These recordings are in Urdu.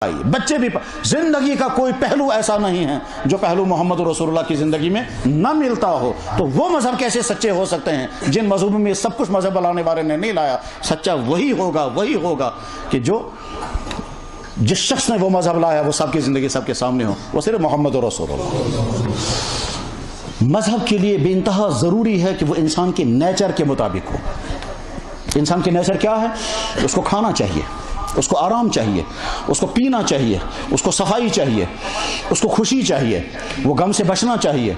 بچے بھی زندگی کا کوئی پہلو ایسا نہیں ہے جو پہلو محمد رسول اللہ کی زندگی میں نہ ملتا ہو. تو وہ مذہب کیسے سچے ہو سکتے ہیں جن مذہبوں میں سب کچھ مذہب لانے والے نے نہیں لایا؟ سچا وہی ہوگا کہ جس شخص نے وہ مذہب لایا وہ سب کی زندگی سب کے سامنے ہو، وہ صرف محمد رسول اللہ. مذہب کے لیے بے انتہا ضروری ہے کہ وہ انسان کے نیچر کے مطابق ہو. انسان کے نیچر کیا ہے؟ اس کو کھانا چاہیے، اس کو آرام چاہیے، اس کو پینا چاہیے، اس کو صفائی چاہیے، اس کو خوشی چاہیے، وہ غم سے بچنا چاہیے.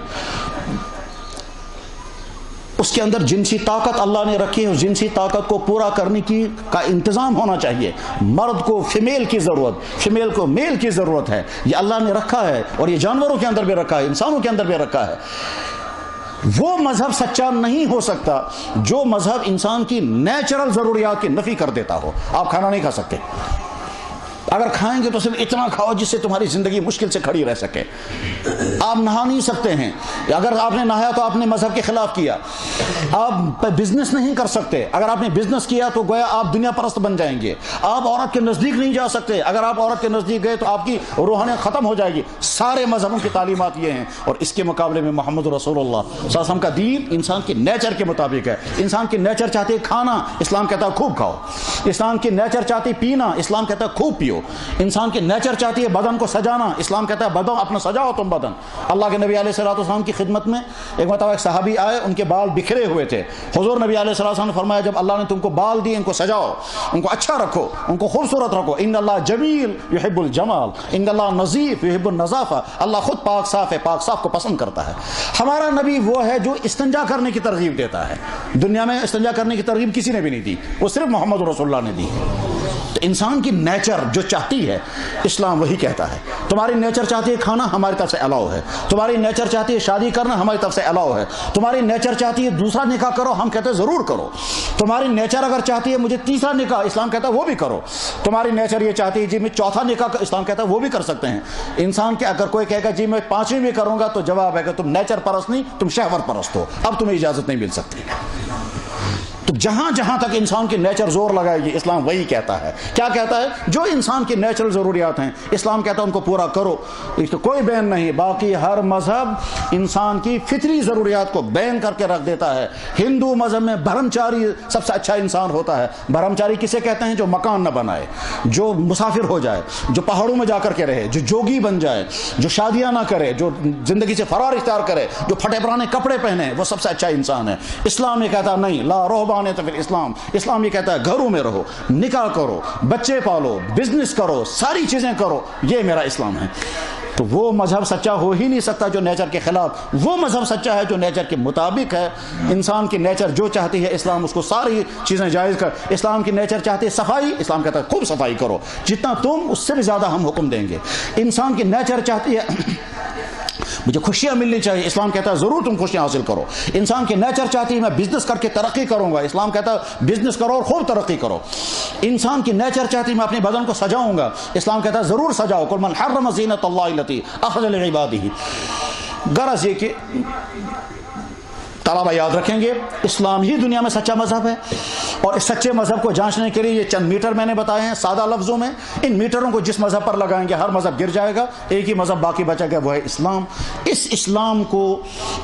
اس کے اندر جنسی طاقت اللہ نے رکھی ہے، اس جنسی طاقت کو پورا کرنے کا انتظام ہونا چاہیے. مرد کو فیمیل کی ضرورت، فیمیل کو میل کی ضرورت ہے. یہ اللہ نے رکھا ہے اور یہ جانوروں کے اندر بھی رکھا ہے، انسانوں کے اندر بھی رکھا ہے. وہ مذہب سچا نہیں ہو سکتا جو مذہب انسان کی نیچرل ضروریات کی نفی کر دیتا ہو. آپ کھانا نہیں کھا سکتے، اگر کھائیں گے تو صرف اتنا کھاؤ جس سے تمہاری زندگی مشکل سے کھڑی رہ سکے. آپ نہا نہیں سکتے ہیں، اگر آپ نے نہایا تو آپ نے مذہب کے خلاف کیا. آپ بزنس نہیں کر سکتے، اگر آپ نے بزنس کیا تو گویا آپ دنیا پرست بن جائیں گے. آپ عورت کے نزدیک نہیں جا سکتے، اگر آپ عورت کے نزدیک گئے تو آپ کی روحانیت ختم ہو جائے گی. سارے مذہبوں کی تعلیمات یہ ہیں، اور اس کے مقابلے میں محمد رسول اللہ صلی اللہ علیہ وسلم کا دین انسان کے نیچر کے مطابق ہے. انسان کی نیچر چاہتے کھانا، اسلام کہتا ہے خوب کھاؤ. انسان کی نیچر چاہتی پینا، اسلام کہتا ہے خوب پیو. انسان کی نیچر چاہتی ہے بدن کو سجانا، اسلام کہتا ہے بدن اپنا سجاؤ تم بدن. اللہ کے نبی علیہ الصلوۃ والسلام کی خدمت میں ایک مرتبہ ایک صحابی آئے، ان کے بال بکھرے ہوئے تھے. حضور نبی علیہ الصلوۃ والسلام نے فرمایا جب اللہ نے تم کو بال دیے ان کو سجاؤ، ان کو اچھا رکھو، ان کو خوبصورت رکھو. ان اللہ جمیل یحب الجمال، ان اللہ نظیف یحب النظافہ. اللہ خود پاک صاف ہے، پاک صاف کو پسند کرتا ہے. ہمارا نبی وہ ہے جو استنجا کرنے کی ترغیب دیتا ہے. دنیا میں استنجا کرنے کی ترغیب کسی نے بھی نہیں دی، وہ صرف محمد رسول اللہ نے دی. تو انسان کی نیچر جو چاہتی ہے اسلام وہی کہتا ہے. تمہاری نیچر چاہتی ہے کھانا، ہماری طرف سے الاؤ ہے. تمہاری نیچر چاہتی ہے شادی کرنا، ہماری طرف سے الاؤ ہے. تمہاری نیچر چاہتی ہے دوسرا نکاح کرو، ہم کہتے ہیں ضرور کرو. تمہاری نیچر اگر چاہتی ہے مجھے تیسرا نکاح، اسلام کہتا ہے وہ بھی کرو. تمہاری نیچر یہ چاہتی ہے جی میں چوتھا نکاح، اسلام کہتا ہے وہ بھی کر سکتے ہیں. انسان کے اگر کوئی کہے گا جی میں پانچویں بھی کروں گا تو جواب ہے کہ تم نیچر پرست نہیں، تم شہوت پرست ہو، اب تمہیں اجازت نہیں مل سکتی. تو جہاں جہاں تک انسان کی نیچر زور لگائے گی اسلام وہی کہتا ہے. کیا کہتا ہے؟ جو انسان کی نیچرل ضروریات ہیں اسلام کہتا ہے ان کو پورا کرو. اس تو کوئی بین نہیں. باقی ہر مذہب انسان کی فطری ضروریات کو بین کر کے رکھ دیتا ہے. ہندو مذہب میں برہمچاری سب سے اچھا انسان ہوتا ہے. برہمچاری کسے کہتے ہیں؟ جو مکان نہ بنائے، جو مسافر ہو جائے، جو پہاڑوں میں جا کر کے رہے، جو جوگی بن جائے، جو شادیاں نہ کرے، جو زندگی سے فرار اختیار کرے، جو پھٹے پرانے کپڑے پہنے، وہ سب سے اچھا انسان ہے. اسلام یہ کہتا نہیں، لا رہبان تو پھر اسلام یہ کہتا ہے گھروں میں رہو، نکاح کرو، بچے پالو، بزنس کرو، ساری چیزیں کرو، یہ میرا اسلام ہے. تو وہ مذہب سچا ہو ہی نہیں سکتا جو نیچر کے خلاف. وہ مذہب سچا ہے جو نیچر کے مطابق ہے. انسان کی نیچر جو چاہتی ہے اسلام اس کو ساری چیزیں جائز کر. اسلام کی نیچر چاہتی ہے صفائی، اسلام کہتا ہے خوب صفائی کرو، جتنا تم اس سے بھی زیادہ ہم حکم دیں گے. انسان کی نیچر چاہتی ہے مجھے خوشیاں ملنی چاہیے، اسلام کہتا ہے ضرور تم خوشیاں حاصل کرو. انسان کی نیچر چاہتی ہے میں بزنس کر کے ترقی کروں گا، اسلام کہتا ہے بزنس کرو اور خوب ترقی کرو. انسان کی نیچر چاہتی ہے میں اپنے بدن کو سجاؤں گا، اسلام کہتا ہے ضرور سجاؤ. قل من حرم زینۃ اللہ التی اخرج لعبادہ. غرض یہ کہ طلبہ یاد رکھیں گے اسلام ہی دنیا میں سچا مذہب ہے. اور اس سچے مذہب کو جانچنے کے لیے یہ چند میٹر میں نے بتائے ہیں سادہ لفظوں میں. ان میٹروں کو جس مذہب پر لگائیں گے ہر مذہب گر جائے گا. ایک ہی مذہب باقی بچے گا، وہ ہے اسلام. اس اسلام کو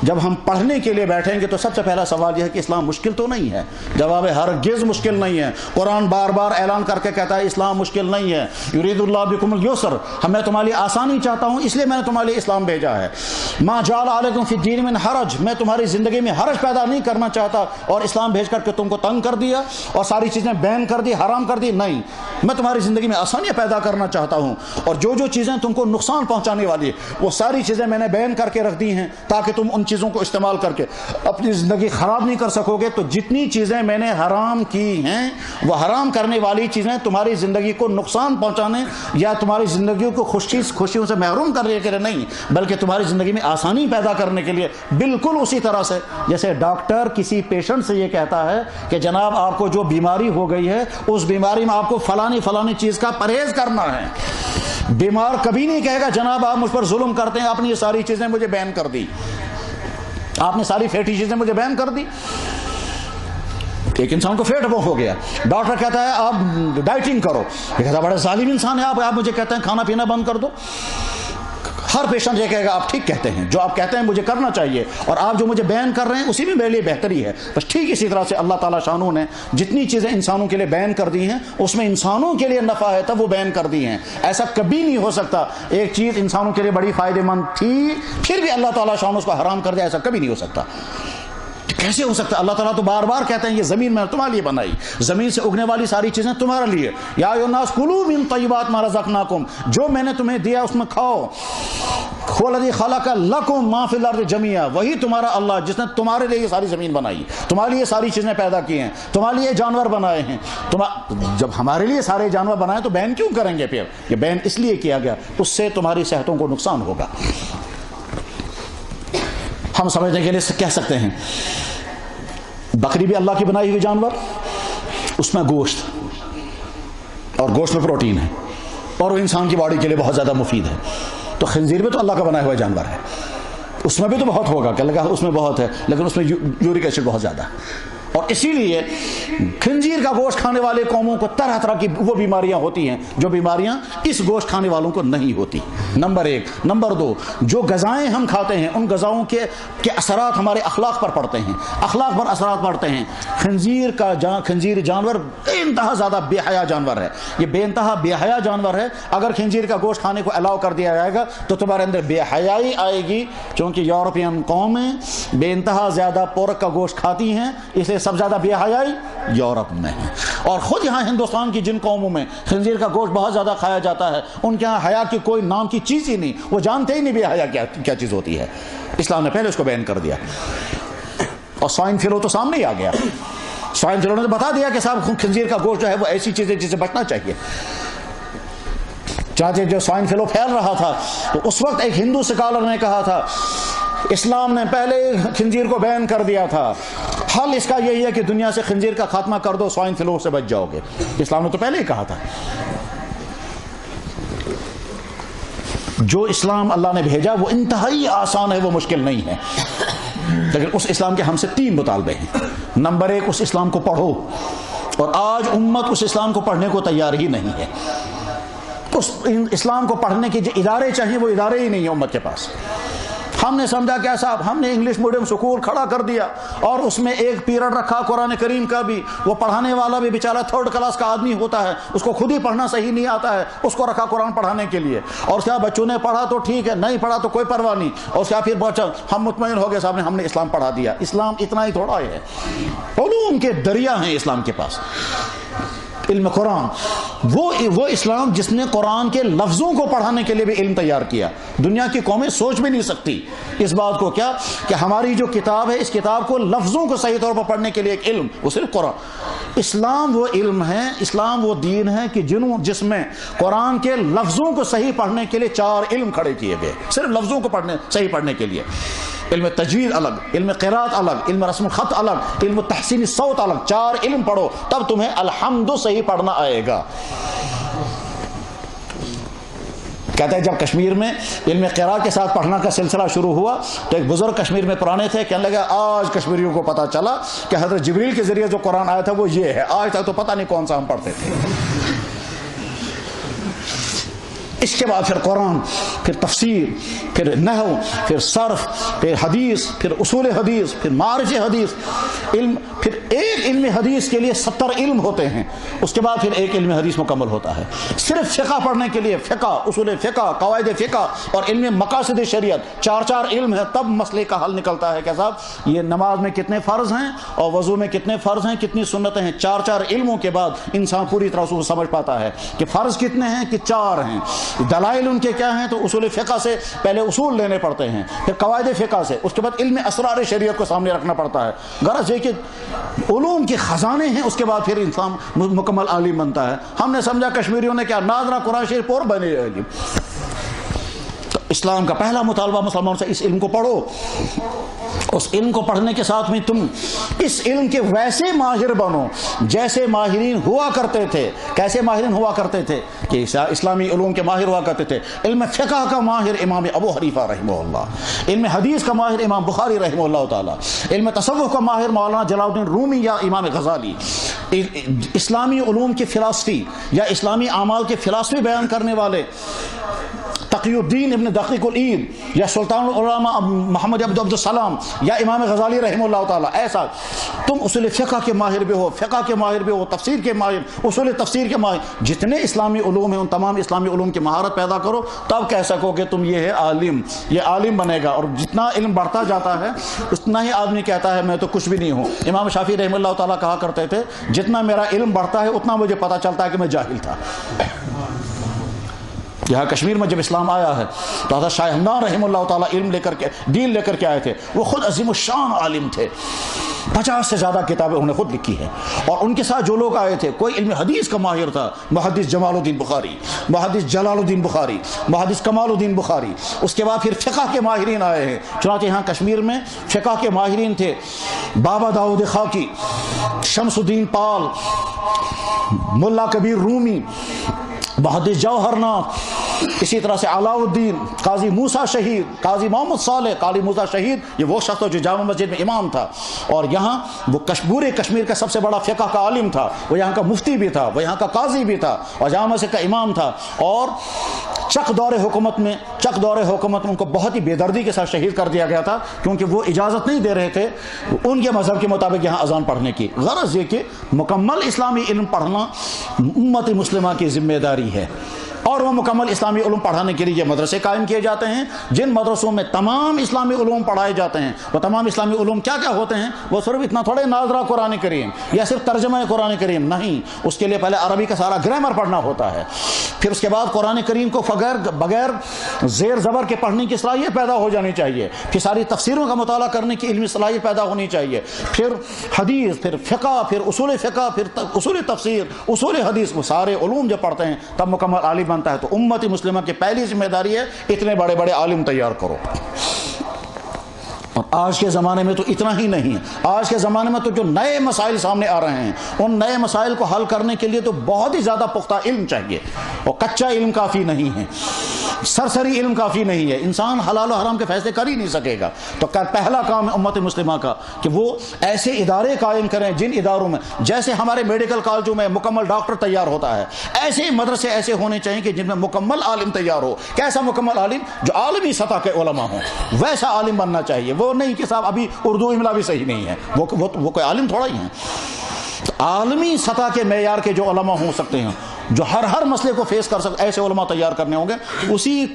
جب ہم پڑھنے کے لیے بیٹھیں گے تو سب سے پہلا سوال یہ ہے کہ اسلام مشکل تو نہیں ہے؟ جواب ہے ہرگز مشکل نہیں ہے. قرآن بار بار اعلان کر کے کہتا ہے اسلام مشکل نہیں ہے. یرید اللہ بکم الیسر، میں تمہارے لیے آسانی چاہتا ہوں اس لیے میں نے تمہارے لیے اسلام بھیجا ہے. ما جعل علیکم فی الدین من حرج، میں تمہاری زندگی میں حرج پیدا نہیں کرنا چاہتا اور اسلام بھیج کر کے تم کو تنگ کر دیا اور ساری چیزیں بین کر دی، حرام کر دی. نہیں، میں تمہاری زندگی میں آسانیاں پیدا کرنا چاہتا ہوں اور جو چیزیں تم کو نقصان پہنچانے والی وہ ساری چیزیں میں نے بین کر کے رکھ دی ہیں تاکہ تم ان چیزوں کو استعمال کر کے اپنی زندگی خراب نہیں کر سکو گے. تو جتنی چیزیں میں نے حرام کی ہیں وہ حرام کرنے والی چیزیں تمہاری زندگی کو نقصان پہنچانے یا تمہاری زندگیوں کو خوشیوں سے محروم کرنے کے لیے نہیں، بلکہ تمہاری زندگی میں آسانی پیدا کرنے کے لیے. بالکل اسی طرح سے جیسے ڈاکٹر کسی پیشنٹ سے یہ کہتا ہے کہ جناب آپ کو جو بیماری ہو گئی ہے اس بیماری میں آپ کو فلانی چیز کا پرہیز کرنا ہے. بیمار کبھی نہیں کہے گا جناب آپ مجھ پر ظلم کرتے ہیں، آپ نے یہ ساری چیزیں مجھے بین کر دی، آپ نے ساری فیٹی چیزیں مجھے بین کر دی. ایک انسان کو فیٹ ہو گیا، ڈاکٹر کہتا ہے آپ ڈائٹنگ کرو، یہ کہتا ہے بڑے ظالم انسان ہے آپ مجھے کہتے ہیں کھانا پینا بند کر دو۔ ہر پیشنٹ یہ کہے گا آپ ٹھیک کہتے ہیں، جو آپ کہتے ہیں مجھے کرنا چاہیے، اور آپ جو مجھے بیان کر رہے ہیں اسی میں میرے لیے بہتری ہے۔ بس ٹھیک اسی طرح سے اللہ تعالیٰ شانوں نے جتنی چیزیں انسانوں کے لیے بیان کر دی ہیں اس میں انسانوں کے لیے نفع ہے تب وہ بیان کر دی ہیں۔ ایسا کبھی نہیں ہو سکتا ایک چیز انسانوں کے لیے بڑی فائدہ مند تھی پھر بھی اللہ تعالیٰ شانوں اس کو حرام کر دے، ایسا کبھی نہیں ہو سکتا۔ کیسے ہو سکتا ہے؟ اللہ تعالیٰ تو بار بار کہتے ہیں یہ زمین میں تمہارے لیے بنائی، زمین سے اگنے والی ساری چیزیں تمہارے لیے، یا ایھا الناس کلوا من طیبات ما رزقناکم، جو میں نے تمہیں دیا اس میں کھاؤ۔ هو الذی خلق لکم ما فی الارض جمیعا، وہی تمہارا اللہ جس نے تمہارے لیے یہ ساری زمین بنائی، تمہارے لیے ساری چیزیں پیدا کی ہیں، تمہارے لیے جانور بنائے ہیں۔ جب ہمارے لیے سارے جانور بنائے تو بین کیوں کریں گے؟ پھر یہ بین اس لیے کیا گیا اس سے تمہاری صحتوں کو نقصان ہوگا۔ ہم سمجھنے کے لیے کہہ سکتے ہیں بکری بھی اللہ کی بنائی ہوئی جانور، اس میں گوشت، اور گوشت میں پروٹین ہے، اور وہ انسان کی باڈی کے لیے بہت زیادہ مفید ہے۔ تو خنزیر بھی تو اللہ کا بنایا ہوا جانور ہے، اس میں بھی تو بہت ہوگا کہ اللہ اس میں بہت ہے، لیکن اس میں یورک ایسڈ بہت زیادہ ہے، اور اسی لیے خنزیر کا گوشت کھانے والے قوموں کو طرح طرح کی وہ بیماریاں ہوتی ہیں جو بیماریاں اس گوشت کھانے والوں کو نہیں ہوتی۔ نمبر ایک۔ نمبر دو، جو غذائیں ہم کھاتے ہیں ان غذاؤں کے اثرات ہمارے اخلاق پر پڑتے ہیں، اخلاق پر اثرات پڑتے ہیں۔ خنزیر جانور بے انتہا زیادہ بے حیا جانور ہے، یہ بے انتہا بے حیا جانور ہے۔ اگر خنزیر کا گوشت کھانے کو الاؤ کر دیا جائے گا تو تمہارے اندر بے حیائی آئے گی، چونکہ یورپین قومیں بے انتہا زیادہ پورک کا گوشت کھاتی ہیں، اس لیے سب زیادہ بے حیائی یورپ میں ہے۔ اور خود یہاں ہندوستان کی جن قوموں میں خنزیر کا گوشت بہت زیادہ کھایا جاتا ہے ان کے یہاں حیا کی کوئی نام کی چیز ہی نہیں، وہ جانتے ہی نہیں بے حیا کیا چیز ہوتی ہے۔ اسلام نے پہلے اس کو بین کر دیا، اور سوائن فلو تو سامنے ہی آ گیا۔ سوائن فلو نے بتا دیا کہ صاحب خنزیر کا گوشت جو ہے وہ ایسی چیز ہے جس سے بچنا چاہیے۔ چاہتے جو سوائن فلو پھیل رہا تھا تو اس وقت ایک ہندو سکالر نے کہا تھا اسلام نے پہلے خنزیر کو بین کر دیا تھا، حل اس کا یہی ہے کہ دنیا سے خنزیر کا خاتمہ کر دو، سوائن فلو سے بچ جاؤ گے۔ اسلام نے تو پہلے ہی کہا تھا۔ جو اسلام اللہ نے بھیجا وہ انتہائی آسان ہے، وہ مشکل نہیں ہے، لیکن اس اسلام کے ہم سے 3 مطالبے ہیں۔ نمبر 1، اس اسلام کو پڑھو، اور آج امت اس اسلام کو پڑھنے کو تیار ہی نہیں ہے۔ اس اسلام کو پڑھنے کے جو ادارے چاہیے وہ ادارے ہی نہیں ہیں امت کے پاس۔ ہم نے سمجھا کہ صاحب ہم نے انگلش میڈیم سکول کھڑا کر دیا اور اس میں ایک پیریڈ رکھا قرآن کریم کا بھی، وہ پڑھانے والا بھی بیچارہ 3rd کلاس کا آدمی ہوتا ہے، اس کو خود ہی پڑھنا صحیح نہیں آتا ہے، اس کو رکھا قرآن پڑھانے کے لیے، اور کیا بچوں نے پڑھا تو ٹھیک ہے، نہیں پڑھا تو کوئی پرواہ نہیں، اور کیا پھر بچہ ہم مطمئن ہو گئے صاحب ہم نے اسلام پڑھا دیا۔ اسلام اتنا ہی تھوڑا ہے، علوم کے دریا ہیں اسلام کے پاس۔ علم قرآن وہ اسلام جس نے قرآن کے لفظوں کو پڑھانے کے لیے بھی علم تیار کیا۔ دنیا کی قومیں سوچ بھی نہیں سکتی اس بات کو، کیا کہ ہماری جو کتاب ہے اس کتاب کو لفظوں کو صحیح طور پر پڑھنے کے لیے ایک علم، وہ صرف قرآن۔ اسلام وہ علم ہے، اسلام وہ دین ہے کہ جس میں قرآن کے لفظوں کو صحیح پڑھنے کے لیے 4 علم کھڑے کیے گئے، صرف لفظوں کو صحیح پڑھنے کے لیے۔ علم تجوید الگ، علم قراءت الگ، علم رسم الخط الگ، علم تحسین الصوت الگ، 4 علم پڑھو تب تمہیں الحمد صحیح پڑھنا آئے گا۔ کہتے ہیں جب کشمیر میں علم قراءت کے ساتھ پڑھنا کا سلسلہ شروع ہوا تو ایک بزرگ کشمیر میں پرانے تھے، کہنے لگا آج کشمیریوں کو پتہ چلا کہ حضرت جبریل کے ذریعے جو قرآن آیا تھا وہ یہ ہے، آج تک تو پتہ نہیں کون سا ہم پڑھتے تھے۔ اس کے بعد پھر قرآن، پھر تفسیر، پھر نحو، پھر صرف، پھر حدیث، پھر اصول حدیث، پھر معارف حدیث، علم، پھر ایک علم حدیث کے لیے 70 علم ہوتے ہیں، اس کے بعد پھر ایک علم حدیث مکمل ہوتا ہے۔ صرف فقہ پڑھنے کے لیے فقہ، اصول فقہ، قواعد فقہ اور علم مقاصد شریعت 4 علم ہے، تب مسئلے کا حل نکلتا ہے کہ صاحب یہ نماز میں کتنے فرض ہیں اور وضو میں کتنے فرض ہیں، کتنی سنتیں ہیں۔ 4 علموں کے بعد انسان پوری طرح سے سمجھ پاتا ہے کہ فرض کتنے ہیں، کہ 4 ہیں۔ دلائل ان کے کیا ہیں، تو اصول فقہ سے پہلے اصول لینے پڑتے ہیں، پھر قواعد فقہ سے، اس کے بعد علم اسرار شریعت کو سامنے رکھنا پڑتا ہے۔ غرض یہ کہ علوم کے خزانے ہیں، اس کے بعد پھر انسان مکمل عالم بنتا ہے۔ ہم نے سمجھا کشمیریوں نے کیا ناظرہ قرآن شریف اور بنے علم۔ تو اسلام کا پہلا مطالبہ مسلمانوں سے اس علم کو پڑھو۔ اس علم کو پڑھنے کے ساتھ میں تم اس علم کے ویسے ماہر بنو جیسے ماہرین ہوا کرتے تھے. کیسے ماہرین ہوا کرتے تھے؟ کہ اسلامی علوم کے ماہر ہوا کرتے تھے. علم فقہ کا ماہر امام ابو حنیفہ رحمہ اللہ، علم حدیث کا ماہر امام بخاری رحمہ اللہ تعالی، علم تصوف کا ماہر مولانا جلال الدین رومی یا امام غزالی، اسلامی علوم کی فلسفی یا اسلامی اعمال کی فلسفی بیان کرنے والے تقی الدین ابن دقیق العید یا سلطان العلماء محمد عبد السلام یا امام غزالی رحمہ اللہ تعالی. ایسا تم اصول فقہ کے ماہر بھی ہو، فقہ کے ماہر بھی ہو، تفسیر کے ماہر، اصول تفسیر کے ماہر، جتنے اسلامی علوم ہیں ان تمام اسلامی علوم کی مہارت پیدا کرو، تب کہہ سکو کہ تم یہ ہے عالم، یہ عالم بنے گا. اور جتنا علم بڑھتا جاتا ہے اتنا ہی آدمی کہتا ہے میں تو کچھ بھی نہیں ہوں. امام شافعی رحمہ اللہ تعالی کہا کرتے تھے جتنا میرا علم بڑھتا ہے اتنا مجھے پتہ چلتا ہے کہ میں جاہل تھا. یہاں کشمیر میں جب اسلام آیا ہے تو حضرت شاہ ہمدان رحمہ اللہ تعالیٰ علم لے کر کے، دین لے کر کے آئے تھے. وہ خود عظیم الشان عالم تھے، 50 سے زیادہ کتابیں انہوں نے خود لکھی ہیں. اور ان کے ساتھ جو لوگ آئے تھے، کوئی علم حدیث کا ماہر تھا، محدث جمال الدین بخاری، محدث جلال الدین بخاری، محدث کمال الدین بخاری. اس کے بعد پھر فقہ کے ماہرین آئے ہیں. چنانچہ یہاں کشمیر میں فقہ کے ماہرین تھے بابا داؤد خاکی، شمس الدین پال، ملا کبیر رومی، محدث جوہر ناتھ، اسی طرح سے علاء الدین، قاضی موسیٰ شہید، قاضی محمد صالح، قاضی موسیٰ شہید. یہ وہ شخص جو جامع مسجد میں امام تھا اور یہاں وہ پورے کشمیر کا سب سے بڑا فقہ کا عالم تھا. وہ یہاں کا مفتی بھی تھا، وہ یہاں کا قاضی بھی تھا اور جامع مسجد کا امام تھا. اور چک دور حکومت میں ان کو بہت ہی بے دردی کے ساتھ شہید کر دیا گیا تھا کیونکہ وہ اجازت نہیں دے رہے تھے ان کے مذہب کے مطابق یہاں اذان پڑھنے کی. غرض یہ کہ مکمل اسلامی علم پڑھنا امت مسلمہ کی ذمہ داری ہے. اور وہ مکمل اسلامی علوم پڑھانے کے لیے یہ مدرسے قائم کیے جاتے ہیں جن مدرسوں میں تمام اسلامی علوم پڑھائے جاتے ہیں. وہ تمام اسلامی علوم کیا کیا ہوتے ہیں؟ وہ صرف اتنا تھوڑے ناظرہ قرآن کریم یا صرف ترجمہ قرآن کریم نہیں، اس کے لیے پہلے عربی کا سارا گرامر پڑھنا ہوتا ہے. پھر اس کے بعد قرآن کریم کو بغیر زیر زبر کے پڑھنے کی صلاحیت پیدا ہو جانی چاہیے. پھر ساری تفسیروں کا مطالعہ کرنے کی علمی صلاحیت پیدا ہونی چاہیے. پھر حدیث، پھر فقہ، پھر اصول فقہ، پھر اصول تفسیر، اصول حدیث، وہ سارے علوم جب پڑھتے ہیں تب مکمل عالم بنتا ہے. تو امت مسلمہ کی پہلی ذمہ داری ہے اتنے بڑے بڑے عالم تیار کرو. اور آج کے زمانے میں تو اتنا ہی نہیں ہے. آج کے زمانے میں تو جو نئے مسائل سامنے آ رہے ہیں ان نئے مسائل کو حل کرنے کے لیے تو بہت ہی زیادہ پختہ علم چاہیے اور کچا علم کافی نہیں ہے، سرسری علم کافی نہیں ہے. انسان حلال و حرام کے فیصلے کر ہی نہیں سکے گا. تو پہلا کام ہے امت مسلمہ کا کہ وہ ایسے ادارے قائم کریں جن اداروں میں جیسے ہمارے میڈیکل کالجوں میں مکمل ڈاکٹر تیار ہوتا ہے، ایسے مدرسے ایسے ہونے چاہیے کہ جن میں مکمل عالم تیار ہو. کیسا مکمل عالم؟ جو عالمی سطح کے علماء ہوں، ویسا عالم بننا چاہیے. وہ نہیں کہ صاحب ابھی اردو املا بھی صحیح نہیں ہے، وہ کوئی عالم تھوڑا ہی ہے. عالمی سطح کے معیار کے جو علماء ہو سکتے ہیں، جو ہر مسئلے کو فیس کر سکتے، ایسے علماء تیار کرنے ہوں گے. اسی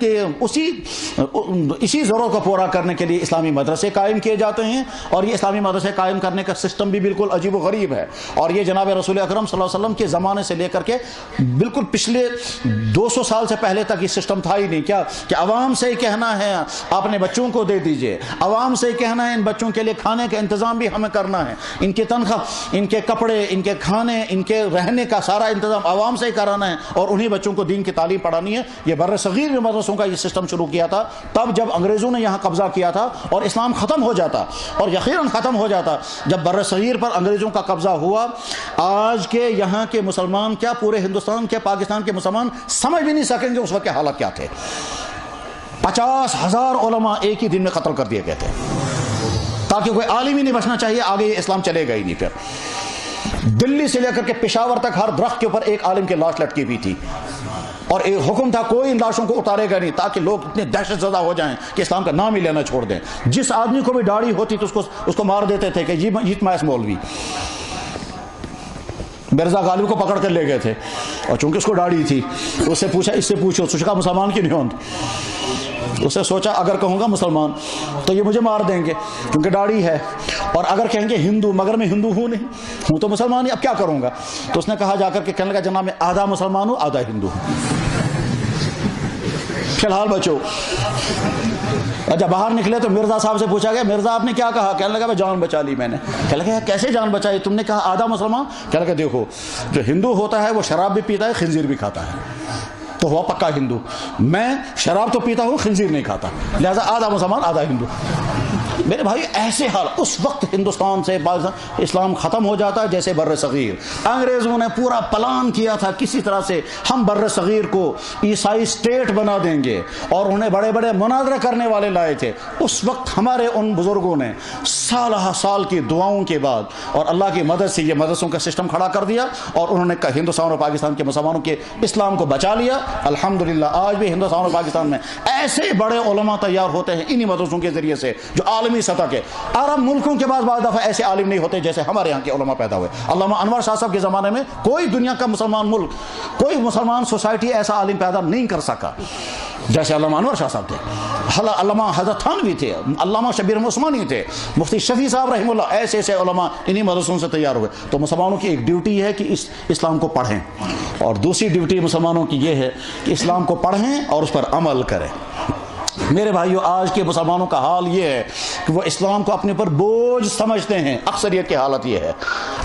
ضرورت کو پورا کرنے کے لیے اسلامی مدرسے قائم کیے جاتے ہیں. اور یہ اسلامی مدرسے قائم کرنے کا سسٹم بھی بالکل عجیب و غریب ہے. اور یہ جناب رسول اکرم صلی اللہ علیہ وسلم کے زمانے سے لے کر کے بالکل پچھلے 200 سال سے پہلے تک یہ سسٹم تھا ہی نہیں. کیا کہ عوام سے ہی کہنا ہے اپنے بچوں کو دے دیجئے، عوام سے ہی کہنا ہے ان بچوں کے لیے کھانے کا انتظام بھی ہمیں کرنا ہے، ان کی تنخواہ، ان کے کپڑے، ان کے کھانے، ان کے رہنے کا سارا انتظام عوام سے ہی کرانا ہے اور انہی بچوں کو دین کی تعلیم پڑھانی ہے. یہ بر صغیر میں مدرسوں کا یہ سسٹم شروع کیا تھا تب جب انگریزوں نے یہاں قبضہ کیا تھا اور اسلام ختم ہو جاتا اور یقیناً ختم ہو جاتا جب بر صغیر پر انگریزوں کا قبضہ ہوا. آج کے یہاں کے مسلمان کیا پورے ہندوستان کے پاکستان کے مسلمان سمجھ بھی نہیں سکیں گے اس وقت کے حالات کیا تھے. 50,000 علماء ایک ہی دن میں قتل کر دیے گئے تھے تاکہ کوئی عالم ہی نہیں بچنا چاہیے، آگے یہ اسلام چلے گا ہی نہیں. پھر دلی سے لے کر کے پشاور تک ہر درخت کے اوپر ایک عالم کی لاش لٹکی ہوئی تھی اور ایک حکم تھا کوئی ان لاشوں کو اتارے گا نہیں تاکہ لوگ اتنے دہشت زدہ ہو جائیں کہ اسلام کا نام ہی لینا چھوڑ دیں. جس آدمی کو بھی داڑھی ہوتی تو اس کو مار دیتے تھے کہ یہ ماس مولوی. مرزا غالب کو پکڑ کر لے گئے تھے اور چونکہ اس کو داڑھی تھی تو اس سے پوچھا، اس سے پوچھو، اس نے کہا مسلمان کی نہیں ہوں. اس نے سوچا اگر کہوں گا مسلمان تو یہ مجھے مار دیں گے کیونکہ داڑھی ہے، اور اگر کہیں گے ہندو، مگر میں ہندو ہوں نہیں، ہوں تو مسلمان ہی، اب کیا کروں گا. تو اس نے کہا جا کر کے، کہنے لگا جناب میں آدھا مسلمان ہوں آدھا ہندو ہوں، فی الحال بچو. اور جب باہر نکلے تو مرزا صاحب سے پوچھا گیا مرزا آپ نے کیا کہا؟ کہنے لگا میں جان بچا لی میں نے. کہنے لگا کیسے جان بچائی؟ تم نے کہا آدھا مسلمان. کہنے لگا دیکھو جو ہندو ہوتا ہے وہ شراب بھی پیتا ہے، خنزیر بھی کھاتا ہے، تو ہوا پکا ہندو. میں شراب تو پیتا ہوں، خنزیر نہیں کھاتا، لہذا آدھا مسلمان آدھا ہندو. میرے بھائی ایسے حال اس وقت ہندوستان سے اسلام ختم ہو جاتا ہے جیسے بر صغیر انگریزوں نے پورا پلان کیا تھا کسی طرح سے ہم بر صغیر کو عیسائی اسٹیٹ بنا دیں گے، اور انہیں بڑے بڑے مناظرے کرنے والے لائے تھے۔ اس وقت ہمارے ان بزرگوں نے سالہ سال کی دعاؤں کے بعد اور اللہ کی مدد سے یہ مدرسوں کا سسٹم کھڑا کر دیا، اور انہوں نے ہندوستان اور پاکستان کے مسلمانوں کے اسلام کو بچا لیا۔ الحمدللہ آج بھی ہندوستان اور پاکستان میں ایسے بڑے علماء تیار ہوتے ہیں انہی مدرسوں کے ذریعے سے، جو عالمی سطح کے عرب ملکوں کے بعد بعض دفعہ ایسے عالم نہیں ہوتے جیسے ہمارے یہاں کے علماء پیدا ہوئے۔ علامہ انور شاہ صاحب کے زمانے میں کوئی دنیا کا مسلمان ملک، کوئی مسلمان سوسائٹی ایسا عالم پیدا نہیں کر سکا جیسے علامہ انور شاہ صاحب تھے، علامہ حضرت تھانوی تھے، علامہ شبیر عثمانی تھے، مفتی شفیع صاحب رحمہ اللہ، ایسے ایسے علماء انہی مدرسوں سے تیار ہوئے۔ تو مسلمانوں کی ایک ڈیوٹی ہے کہ اس اسلام کو پڑھیں، اور دوسری ڈیوٹی مسلمانوں کی یہ ہے کہ اسلام کو پڑھیں اور اس پر عمل کریں۔ میرے بھائیو، آج کے مسلمانوں کا حال یہ ہے کہ وہ اسلام کو اپنے پر بوجھ سمجھتے ہیں۔ اکثریت کی حالت یہ ہے،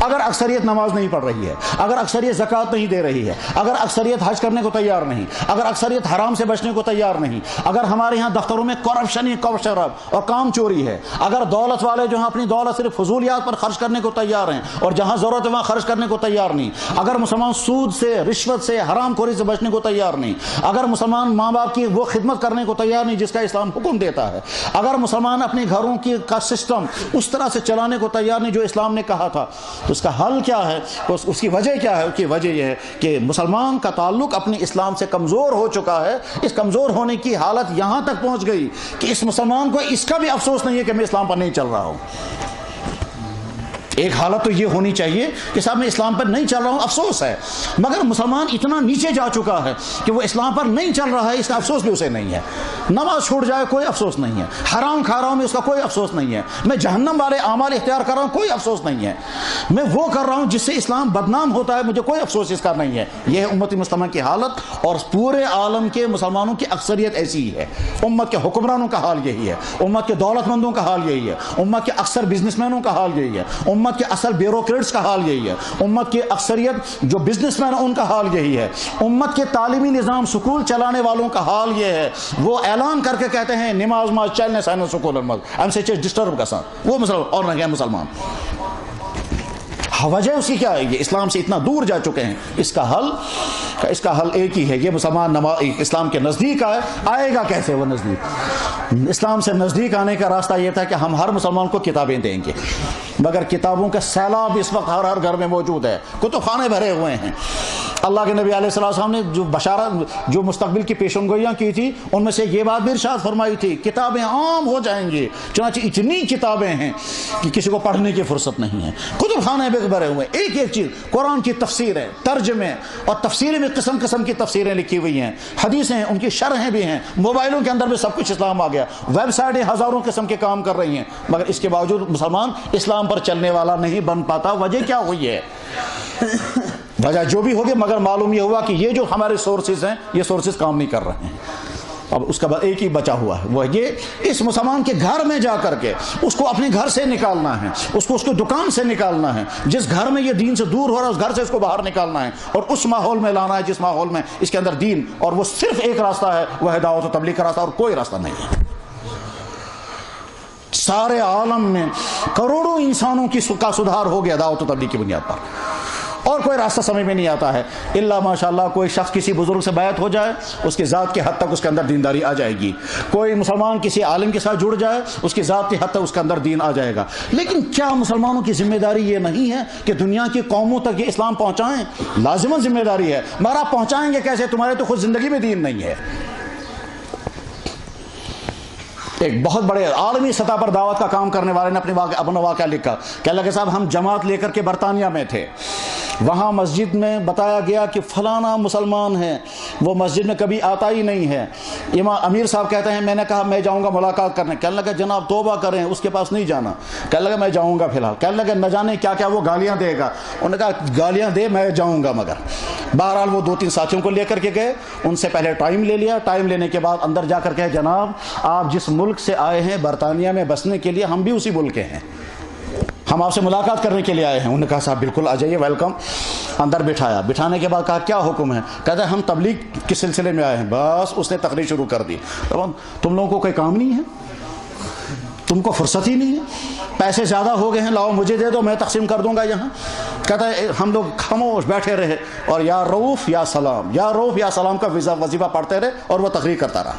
اگر اکثریت نماز نہیں پڑھ رہی ہے، اگر اکثریت زکوٰۃ نہیں دے رہی ہے، اگر اکثریت حج کرنے کو تیار نہیں، اگر اکثریت حرام سے بچنے کو تیار نہیں، اگر ہمارے ہاں دفتروں میں کرپشن ہی کرپشن اور کام چوری ہے، اگر دولت والے جو ہیں اپنی دولت صرف فضولیات پر خرچ کرنے کو تیار ہیں اور جہاں ضرورت ہے وہاں خرچ کرنے کو تیار نہیں، اگر مسلمان سود سے، رشوت سے، حرام خوری سے بچنے کو تیار نہیں، اگر مسلمان ماں باپ کی وہ خدمت کرنے کو تیار نہیں جس کا اسلام حکم دیتا ہے، اگر مسلمان اپنے گھروں کی کا سسٹم اس طرح سے چلانے کو تیار نہیں جو اسلام نے کہا تھا، تو اس کا حل کیا ہے؟ اس کی وجہ کیا ہے؟ اس کی وجہ یہ ہے کہ مسلمان کا تعلق اپنے اسلام سے کمزور ہو چکا ہے۔ اس کمزور ہونے کی حالت یہاں تک پہنچ گئی کہ اس مسلمان کو اس کا بھی افسوس نہیں ہے کہ میں اسلام پر نہیں چل رہا ہوں۔ ایک حالت تو یہ ہونی چاہیے کہ صاحب میں اسلام پر نہیں چل رہا ہوں، افسوس ہے، مگر مسلمان اتنا نیچے جا چکا ہے کہ وہ اسلام پر نہیں چل رہا ہے، اس کا افسوس بھی اسے نہیں ہے۔ نماز چھوٹ جائے کوئی افسوس نہیں ہے، حرام کھا رہا ہوں میں اس کا کوئی افسوس نہیں ہے، میں جہنم والے اعمال اختیار کر رہا ہوں کوئی افسوس نہیں ہے، میں وہ کر رہا ہوں جس سے اسلام بدنام ہوتا ہے مجھے کوئی افسوس اس کا نہیں ہے۔ یہ ہے امت مسلمہ کی حالت، اور پورے عالم کے مسلمانوں کی اکثریت ایسی ہی ہے۔ امت کے حکمرانوں کا حال یہی ہے، امت کے دولت مندوں کا حال یہی ہے، امت کے اکثر بزنس مینوں کا حال یہی ہے، امت کے اصل بیوروکریٹس کا حال یہی ہے، امت کی اکثریت جو بزنس مین ان کا حال یہی ہے، امت کے تعلیمی نظام سکول چلانے والوں کا حال یہ ہے، وہ اعلان کر کے کہتے ہیں نماز ماز چلنے سائن سکول ہم سے ڈسٹرب کا ساتھ وہ مسلمان اور نہ مسلمان۔ وجہ اس کی کیا ہے؟ یہ اسلام سے اتنا دور جا چکے ہیں۔ اس کا حل ایک ہی ہے، یہ مسلمان اسلام کے نزدیک آئے گا کیسے؟ وہ نزدیک اسلام سے نزدیک آنے کا راستہ یہ تھا کہ ہم ہر مسلمان کو کتابیں دیں گے، مگر کتابوں کا سیلاب اس وقت ہر گھر میں موجود ہے، کتب خانے بھرے ہوئے ہیں۔ اللہ کے نبی علیہ السلام نے جو بشارت، جو مستقبل کی پیشن گوئیاں کی تھی، ان میں سے یہ بات بھی ارشاد فرمائی تھی کتابیں عام ہو جائیں گی، چنانچہ اتنی کتابیں ہیں کہ کسی کو پڑھنے کی فرصت نہیں ہے، کتب خانے بھرے ہوئے، ایک ایک چیز، قرآن کی تفسیر ہے، ترجمے، اور تفسیریں بھی قسم قسم کی تفسیریں لکھی ہوئی ہیں، حدیثیں ہیں، ان کی شرحیں بھی ہیں، موبائلوں کے اندر بھی سب کچھ اسلام آ گیا، ویب سائٹیں ہزاروں قسم کے کام کر رہی ہیں، مگر اس کے باوجود مسلمان اسلام پر چلنے والا نہیں بن پاتا۔ وجہ کیا ہوئی ہے؟ وجہ جو بھی ہوگی، مگر معلوم یہ ہوا کہ یہ جو ہمارے سورسز ہیں یہ سورسز کام نہیں کر رہے ہیں۔ اب اس کا بعد ایک ہی بچا ہوا ہے، وہ یہ اس مسلمان کے گھر میں جا کر کے اس کو اپنے گھر سے نکالنا ہے، اس کو دکان سے نکالنا ہے، جس گھر میں یہ دین سے دور ہو رہا ہے اس گھر سے اس کو باہر نکالنا ہے اور اس ماحول میں لانا ہے جس ماحول میں اس کے اندر دین، اور وہ صرف ایک راستہ ہے، وہ ہے دعوت و تبلیغ کا راستہ، اور کوئی راستہ نہیں ہے۔ سارے عالم میں کروڑوں انسانوں کا سدھار ہو گیا دعوت و تبلیغ کی بنیاد پر، اور کوئی راستہ سمجھ میں نہیں آتا ہے الا ماشاءاللہ کوئی شخص کسی بزرگ سے بیعت ہو جائے، اس کی ذات کی حد تک اس کے اندر دینداری آ جائے گی، کوئی مسلمان کسی عالم کے ساتھ جڑ جائے اس کی ذات کی حد تک اس کے اندر دین آ جائے گا۔ لیکن کیا مسلمانوں کی ذمہ داری یہ نہیں ہے کہ دنیا کی قوموں تک یہ اسلام پہنچائیں؟ لازماً ذمہ داری ہے، مگر آپ پہنچائیں گے کیسے؟ تمہارے تو خود زندگی میں دین نہیں ہے۔ ایک بہت بڑے عالمی سطح پر دعوت کا کام کرنے والے نے اپنا واقعہ لکھا کہ اللہ کے صاحب ہم جماعت لے کر کے برطانیہ میں تھے، وہاں مسجد میں بتایا گیا کہ فلانا مسلمان ہے، وہ مسجد میں کبھی آتا ہی نہیں ہے۔ امام امیر صاحب کہتے ہیں میں نے کہا میں جاؤں گا ملاقات کرنے، کہنے لگا جناب توبہ کریں اس کے پاس نہیں جانا، کہنے لگا میں جاؤں گا فی الحال، کہنے لگا نہ جانے کیا کیا وہ گالیاں دے گا، انہوں نے کہا گالیاں دے میں جاؤں گا، مگر بہرحال وہ 2-3 ساتھیوں کو لے کر کے گئے، ان سے پہلے ٹائم لے لیا، ٹائم لینے کے بعد اندر جا کر کے جناب آپ جس ملک سے آئے ہیں برطانیہ میں بسنے کے لیے، ہم بھی اسی ملک کے ہیں، ہم آپ سے ملاقات کرنے کے لیے آئے ہیں۔ انہوں نے کہا صاحب بالکل آ جائیے، ویلکم۔ اندر بٹھایا، بٹھانے کے بعد کہا کیا حکم ہے؟ کہتا ہے ہم تبلیغ کے سلسلے میں آئے ہیں۔ بس اس نے تقریر شروع کر دی، تم لوگوں کو کوئی کام نہیں ہے؟ تم کو فرصت ہی نہیں ہے, پیسے زیادہ ہو گئے ہیں, لاؤ مجھے دے دو, میں تقسیم کر دوں گا یہاں. کہتا ہے ہم لوگ خاموش بیٹھے رہے اور یا رؤوف یا سلام, یا رؤوف یا سلام کا وظیفہ پڑھتے رہے, اور وہ تقریر کرتا رہا,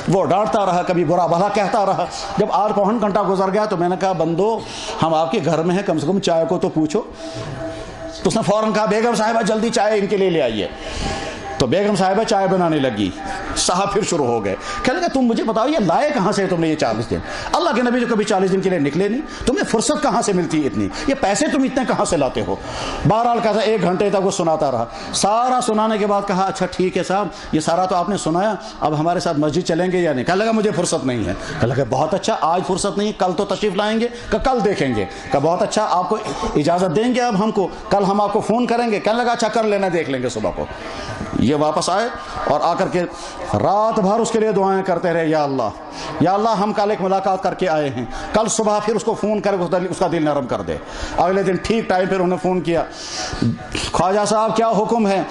وہ ڈانٹتا رہا, کبھی برا بھلا کہتا رہا. جب 8 پونے گھنٹہ گزر گیا تو میں نے کہا بندو ہم آپ کے گھر میں ہیں, کم سے کم چائے کو تو پوچھو. تو اس نے فوراً کہا بیگم صاحبہ جلدی چائے ان کے لیے لے آئیے. تو بیگم صاحبہ چائے بنانے لگی. صاحب پھر شروع ہو گئے, کہنے لگا تم مجھے بتاؤ یہ لائے کہاں سے تم نے یہ 40 دن؟ اللہ کے نبی جو کبھی 40 دن کے لیے نکلے نہیں, تمہیں فرصت کہاں سے ملتی ہے اتنی, یہ پیسے تم اتنے کہاں سے لاتے ہو؟ بہرحال کہا تھا 1 گھنٹے تک وہ سناتا رہا. سارا سنانے کے بعد کہا اچھا ٹھیک ہے صاحب, یہ سارا تو آپ نے سنایا, اب ہمارے ساتھ مسجد چلیں گے یا نہیں؟ کہنے لگا مجھے فرصت نہیں ہے. کہنے لگا بہت اچھا, آج فرصت نہیں, کل تو تشریف لائیں گے, کہ کل دیکھیں گے. کہ بہت اچھا, آپ کو اجازت دیں گے اب ہم کو, کل ہم آپ کو فون کریں گے. کہنے لگا اچھا کر لینا, دیکھ لیں گے صبح کو. یہ واپس آئے اور آ کر کے رات بھر اس کے لیے دعائیں کرتے رہے, یا اللہ ہم کل ایک ملاقات کر کے آئے ہیں, کل صبح پھر اس کو فون کر اس کا دل نرم کر دے. اگلے دن ٹھیک ٹائم پھر انہوں نے فون کیا, خواجہ صاحب کیا حکم ہے,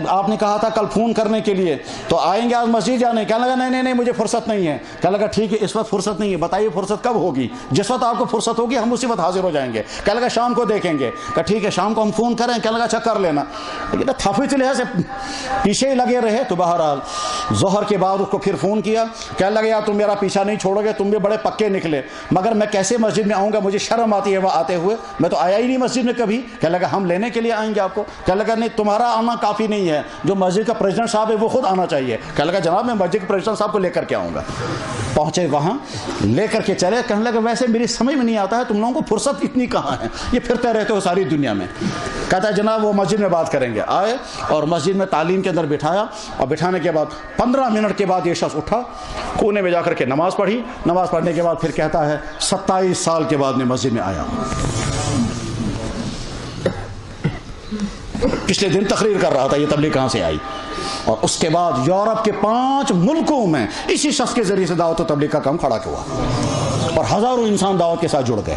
آپ نے کہا تھا کل فون کرنے کے لیے, تو آئیں گے آج مسجد جانے؟ کہنے لگا نہیں مجھے فرصت نہیں ہے. کہنے لگا ٹھیک ہے اس وقت فرصت نہیں ہے, بتائیے فرصت کب ہوگی؟ جس وقت آپ کو فرصت ہوگی ہم اسی وقت حاضر ہو جائیں گے. کہنے لگا شام کو دیکھیں گے. کہ ٹھیک ہے شام کو ہم فون کریں. کہنے لگا اچھا کر لینا. لیکن تھافی چلے سے پیچھے ہی لگے رہے. تو بہرحال ظہر کے بعد اس کو پھر فون کیا. کہنے لگا یار تم میرا پیچھا نہیں چھوڑو گے, تم بھی بڑے پکے نکلے, مگر میں کیسے مسجد میں آؤں گا, مجھے شرم آتی ہے وہ آتے ہوئے, میں تو آیا ہی نہیں مسجد میں کبھی. کہنے لگا ہم لینے کے لیے آئیں گے آپ کو. کہنے لگا نہیں تمہارا آنا کافی نہیں ہے, جو مسجد کا پریزیڈنٹ صاحب ہے وہ خود آنا چاہیے. کہنے لگا جناب میں مسجد کے پریزیڈنٹ صاحب کو لے کر کے آؤں گا. پہنچے وہاں, لے کر کے چلے. کہنے لگا ویسے میری سمجھ میں نہیں آتا ہے تم لوگوں کو فرصت اتنی کہاں ہے, یہ پھرتے رہتے ہو ساری دنیا میں. کہتا ہے جناب وہ مسجد میں بات کریں گے. آئے اور مسجد میں تعلیم کے اندر بٹھایا, اور بٹھانے کے بعد 15 منٹ کے بعد یہ شخص اٹھا, کونے میں جا کر کے نماز پڑھی. نماز پڑھنے کے بعد پھر کہتا ہے 27 سال کے بعد میں مسجد میں آیا. پچھلے دن تقریر کر رہا تھا یہ تبلیغ کہاں سے آئی. اور اس کے بعد یورپ کے 5 ملکوں میں اسی شخص کے ذریعے سے دعوت و تبلیغ کا کام کھڑا ہوا, اور ہزاروں انسان دعوت کے ساتھ جڑ گئے.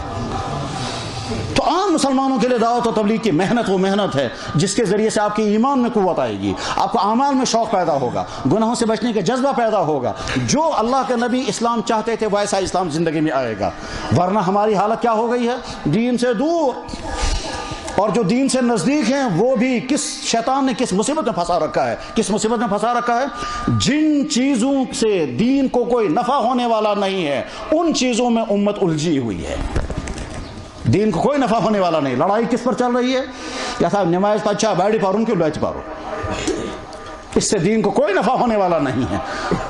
تو عام مسلمانوں کے لیے دعوت و تبلیغ کی محنت وہ محنت ہے جس کے ذریعے سے آپ کی ایمان میں قوت آئے گی, آپ کو اعمال میں شوق پیدا ہوگا, گناہوں سے بچنے کا جذبہ پیدا ہوگا. جو اللہ کے نبی اسلام چاہتے تھے ویسا اسلام زندگی میں آئے گا. ورنہ ہماری حالت کیا ہو گئی ہے, دین سے دور, اور جو دین سے نزدیک ہیں وہ بھی شیطان نے کس مصیبت میں پھنسا رکھا ہے. کس مصیبت میں پھنسا رکھا ہے؟ جن چیزوں سے دین کو کوئی نفع ہونے والا نہیں ہے ان چیزوں میں امت الجھی ہوئی ہے. دین کو کوئی نفع ہونے والا نہیں. لڑائی کس پر چل رہی ہے؟ یا صاحب نماز اچھا بیڑی پاروں کیوں لچ پارو, اس سے دین کو کوئی نفع ہونے والا نہیں ہے.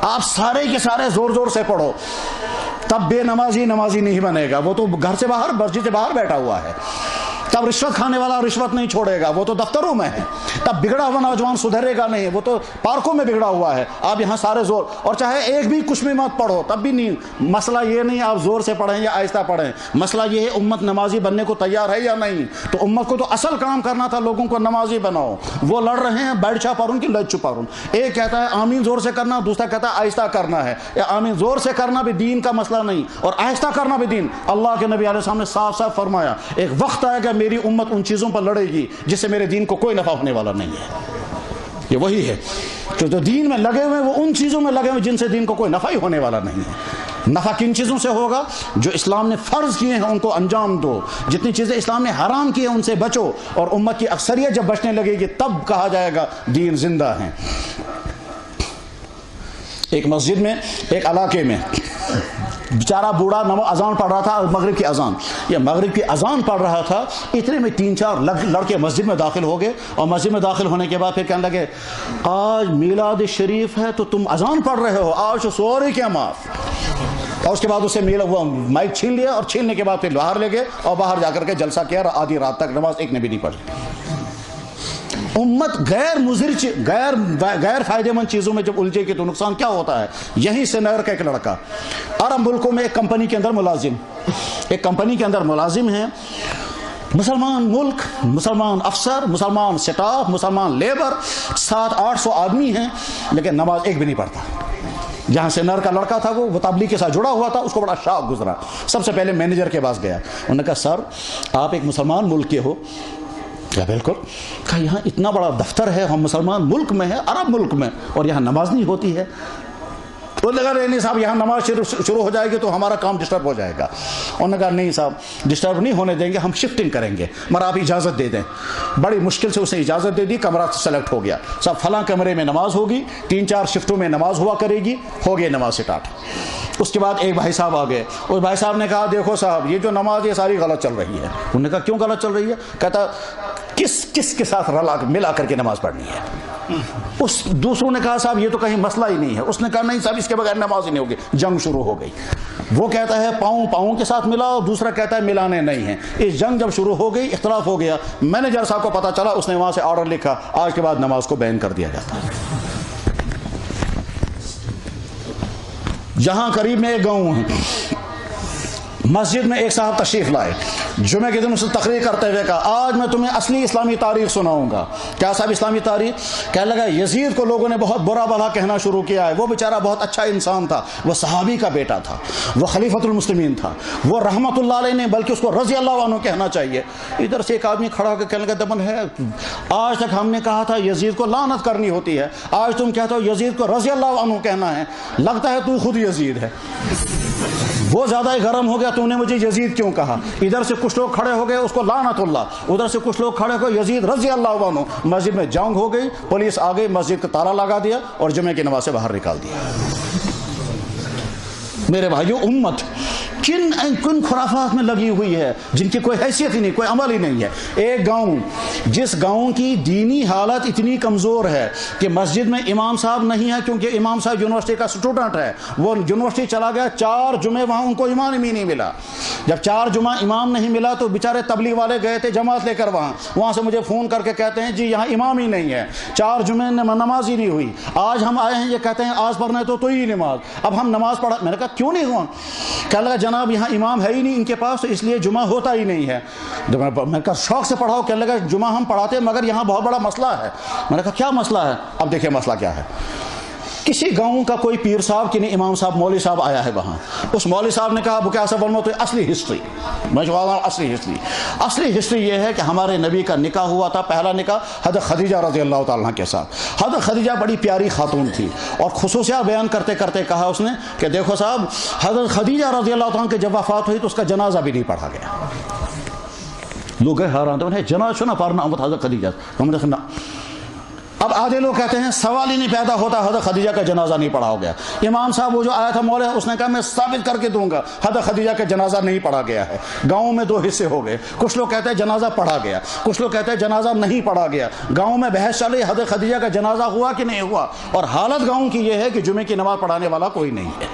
آپ سارے کے سارے زور زور سے پڑھو, تب بے نمازی نہیں بنے گا. وہ تو گھر سے باہر, مسجد سے باہر بیٹھا ہوا ہے. تب رشوت کھانے والا رشوت نہیں چھوڑے گا, وہ تو دفتروں میں ہے. تب بگڑا ہوا نوجوان سدھرے گا نہیں, وہ تو پارکوں میں بگڑا ہوا ہے. آپ یہاں سارے زور, اور چاہے ایک بھی کچھ بھی مت پڑھو تب بھی نہیں. مسئلہ یہ نہیں آپ زور سے پڑھیں یا آہستہ پڑھیں, مسئلہ یہ ہے امت نمازی بننے کو تیار ہے یا نہیں. تو امت کو تو اصل کام کرنا تھا, لوگوں کو نمازی بناؤ. وہ لڑ رہے ہیں بیٹھ چا پارون کی لج چپارون. ایک کہتا ہے آمین زور سے کرنا, دوسرا کہتا ہے آہستہ کرنا ہے. یا آمین زور سے کرنا بھی دین کا مسئلہ نہیں, اور آہستہ کرنا بھی دین. اللہ کے نبی علیہ السلام نے صاف صاف فرمایا ایک وقت آئے گا میری امت ان چیزوں پر لڑے گی جس سے میرے دین کو کوئی نفع ہونے والا نہیں ہے. یہ وہی ہے کہ جو دین میں لگے ہوئے وہ ان چیزوں میں لگے ہوئے جن سے دین کو کوئی نفع ہی ہونے والا نہیں ہے. نفع کن چیزوں سے ہوگا؟ جو اسلام نے فرض کیے ہیں ان کو انجام دو, جتنی چیزیں اسلام نے حرام کی ہیں ان سے بچو. اور امت کی اکثریت جب بچنے لگے گی تب کہا جائے گا دین زندہ ہے. ایک مسجد میں ایک علاقے میں بیچارہ بوڑھا اذان پڑھ رہا تھا, مغرب کی اذان, یہ مغرب کی اذان پڑھ رہا تھا. اتنے میں 3-4 لڑکے مسجد میں داخل ہو گئے, اور مسجد میں داخل ہونے کے بعد پھر کہنے لگے آج میلاد شریف ہے تو تم اذان پڑھ رہے ہو, آج تو سوری کیا معاف. اور اس کے بعد اسے مائک چھین لیا, اور چھیننے کے بعد پھر باہر لے گئے, اور باہر جا کر کے جلسہ کیا, آدھی رات تک نماز ایک نے بھی نہیں پڑھی. امت غیر مضر غیر فائدہ مند چیزوں میں جب الجھے گی تو نقصان کیا ہوتا ہے. یہیں سے نگر کا ایک لڑکا عرب ملکوں میں ایک کمپنی کے اندر ملازم ہے, مسلمان ملک, مسلمان افسر, مسلمان سٹاف, مسلمان لیبر, 700-800 آدمی ہیں, لیکن نماز ایک بھی نہیں پڑھتا. جہاں سے نر کا لڑکا تھا وہ تبلیغ کے ساتھ جڑا ہوا تھا, اس کو بڑا شوق گزرا. سب سے پہلے مینیجر کے پاس گیا, انہوں نے کہا سر آپ ایک مسلمان ملک کے ہو؟ کیا بالکل. کہا یہاں اتنا بڑا دفتر ہے, ہم مسلمان ملک میں ہیں, عرب ملک میں, اور یہاں نماز نہیں ہوتی ہے. انہوں نے کہا نہیں صاحب یہاں نماز شروع ہو جائے گی تو ہمارا کام ڈسٹرب ہو جائے گا. انہوں نے کہا نہیں صاحب ڈسٹرب نہیں ہونے دیں گے, ہم شفٹنگ کریں گے, مگر آپ اجازت دے دیں. بڑی مشکل سے اس نے اجازت دے دی, کمرہ سلیکٹ ہو گیا. صاحب فلاں کمرے میں نماز ہوگی, 3-4 شفٹوں میں نماز ہوا کرے گی. ہو گئی نماز سٹارٹ. اس کے بعد ایک بھائی صاحب آ گئے. اس بھائی صاحب نے کہا دیکھو صاحب یہ جو نماز یہ ساری غلط چل رہی ہے. انہوں نے کہا کیوں غلط چل رہی ہے؟ کہتا کس کے ساتھ ملا کر کے نماز پڑھنی ہے. اس دوسروں نے کہا صاحب یہ تو کہیں مسئلہ ہی نہیں ہے. اس نے کہا نہیں صاحب اس کے بغیر نماز ہی نہیں ہوگی. جنگ شروع ہو گئی. وہ کہتا ہے پاؤں کے ساتھ ملا, اور دوسرا کہتا ہے ملانے نہیں ہیں. اس جنگ جب شروع ہو گئی, اختلاف ہو گیا. مینیجر صاحب کو پتا چلا, اس نے وہاں سے آرڈر لکھا آج کے بعد نماز کو بین کر دیا جاتا ہے. جہاں قریب میں ایک گاؤں ہے, مسجد میں ایک صاحب تشریف لائے. جمعے کے دن اس نے تقریر کرتے ہوئے کہا آج میں تمہیں اصلی اسلامی تاریخ سناؤں گا. کیا صاحب اسلامی تاریخ؟ کہنے لگا یزید کو لوگوں نے بہت برا بھلا کہنا شروع کیا ہے. وہ بیچارہ بہت اچھا انسان تھا, وہ صحابی کا بیٹا تھا, وہ خلیفۃ المسلمین تھا, وہ رحمت اللہ علیہ نے بلکہ اس کو رضی اللہ عنہ کہنا چاہیے. ادھر سے ایک آدمی کھڑا ہو کے کہنے لگا دمن ہے, آج تک ہم نے کہا تھا یزید کو لعنت کرنی ہوتی ہے, آج تم کہتے ہو یزید کو رضی اللہ عنہ کہنا ہے. لگتا ہے تو خود یزید ہے. وہ زیادہ ہی گرم ہو گیا, تو نے مجھے یزید کیوں کہا. ادھر سے کچھ لوگ کھڑے ہو گئے اس کو لعنت اللہ, ادھر سے کچھ لوگ کھڑے ہو گئے یزید رضی اللہ عنہ. مسجد میں جنگ ہو گئی, پولیس آ گئی, مسجد کا تالا لگا دیا اور جمعے کی نماز سے باہر نکال دیا. میرے بھائیو امت کن خرافات میں لگی ہوئی ہے جن کی کوئی حیثیت ہی نہیں, کوئی عمل ہی نہیں ہے. ایک گاؤں, جس گاؤں کی دینی حالت اتنی کمزور ہے کہ مسجد میں امام صاحب نہیں ہے, کیونکہ امام صاحب یونیورسٹی کا اسٹوڈنٹ ہے, وہ یونیورسٹی چلا گیا, 4 جمعے وہاں ان کو امام ہی نہیں ملا. جب 4 جمعہ امام نہیں ملا تو بیچارے تبلیغ والے گئے تھے جماعت لے کر, وہاں سے مجھے فون کر کے کہتے ہیں جی یہاں امام ہی نہیں ہے, 4 جمعے نماز ہی نہیں ہوئی. آج ہم آئے ہیں, یہ کہتے ہیں آج پڑھنا ہے تو ہی نماز. اب ہم نماز پڑھا. میں نے کہا کیوں نہیں ہوا؟ کہنے لگا جناب یہاں امام ہے ہی نہیں ان کے پاس, تو اس لیے جمعہ ہوتا ہی نہیں ہے. میں کہا شوق سے پڑھاؤ. کہنے لگا جمعہ ہم پڑھاتے ہیں مگر یہاں بہت بڑا مسئلہ ہے. میں نے کہا کیا مسئلہ ہے؟ اب دیکھیں مسئلہ کیا ہے. کسی گاؤں کا کوئی پیر صاحب کہ نہیں امام صاحب مولوی صاحب آیا ہے وہاں. اس مولوی صاحب نے کہا ابو کیا صاحب بولنا, تو اصلی ہسٹری میں جو اصلی ہسٹری یہ ہے کہ ہمارے نبی کا نکاح ہوا تھا, پہلا نکاح حضرت خدیجہ رضی اللہ تعالیٰ عنہ کے ساتھ. حضرت خدیجہ بڑی پیاری خاتون تھی, اور خصوصیات بیان کرتے کرتے کہا اس نے کہ دیکھو صاحب حضرت خدیجہ رضی اللہ تعالیٰ عنہ کی جب وفات ہوئی تو اس کا جنازہ بھی نہیں پڑھا گیا. لوگ حیران تھے, جنازہ نہ پڑھنا حضرت خدیجہ. ہم نے سنا. اب آدھے لوگ کہتے ہیں سوال ہی نہیں پیدا ہوتا حضرت خدیجہ کا جنازہ نہیں پڑھا ہو گیا. امام صاحب وہ جو آیا تھا مولوی, اس نے کہا میں ثابت کر کے دوں گا حضرت خدیجہ کا جنازہ نہیں پڑھا گیا ہے. گاؤں میں 2 حصے ہو گئے, کچھ لوگ کہتے ہیں جنازہ پڑھا گیا, کچھ لوگ کہتے ہیں جنازہ نہیں پڑھا گیا. گاؤں میں بحث چل رہی حضرت خدیجہ کا جنازہ ہوا کہ نہیں ہوا, اور حالت گاؤں کی یہ ہے کہ جمعے کی نماز پڑھانے والا کوئی نہیں ہے.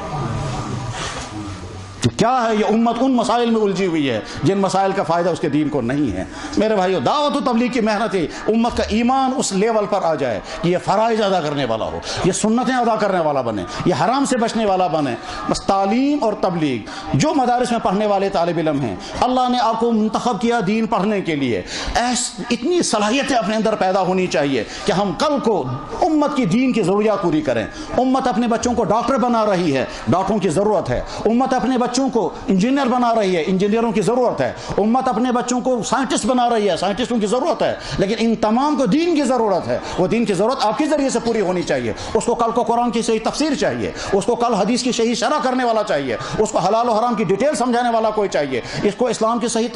تو کیا ہے یہ امت ان مسائل میں الجھی ہوئی ہے جن مسائل کا فائدہ اس کے دین کو نہیں ہے. میرے بھائیو دعوت و تبلیغ کی محنت ہے, امت کا ایمان اس لیول پر آ جائے کہ یہ فرائض ادا کرنے والا ہو, یہ سنتیں ادا کرنے والا بنے, یہ حرام سے بچنے والا بنے. بس تعلیم اور تبلیغ, جو مدارس میں پڑھنے والے طالب علم ہیں, اللہ نے آپ کو منتخب کیا دین پڑھنے کے لیے, اتنی صلاحیتیں اپنے اندر پیدا ہونی چاہیے کہ ہم کل کو امت کی دین کی ضروریات پوری کریں. امت اپنے بچوں کو ڈاکٹر بنا رہی ہے, ڈاکٹروں کی ضرورت ہے. امت اپنے بچوں کو انجینئر بنا رہی ہے, انجینئروں کی ضرورت ہے. امت اپنے بچوں کو سائنٹسٹ بنا رہی ہے, سائنٹسٹوں کی ضرورت ہے. لیکن ان تمام کو دین کی ضرورت ہے. وہ دین کی ضرورت آپ کے ذریعے سے پوری ہونی چاہیے. اس کو کل کو قرآن کی صحیح تفسیر چاہیے, اس کو کل حدیث کی صحیح شرح کرنے والا چاہیے, اس کو حلال و حرام کی ڈیٹیل سمجھانے والا کوئی چاہیے, اس کو اسلام کی صحیح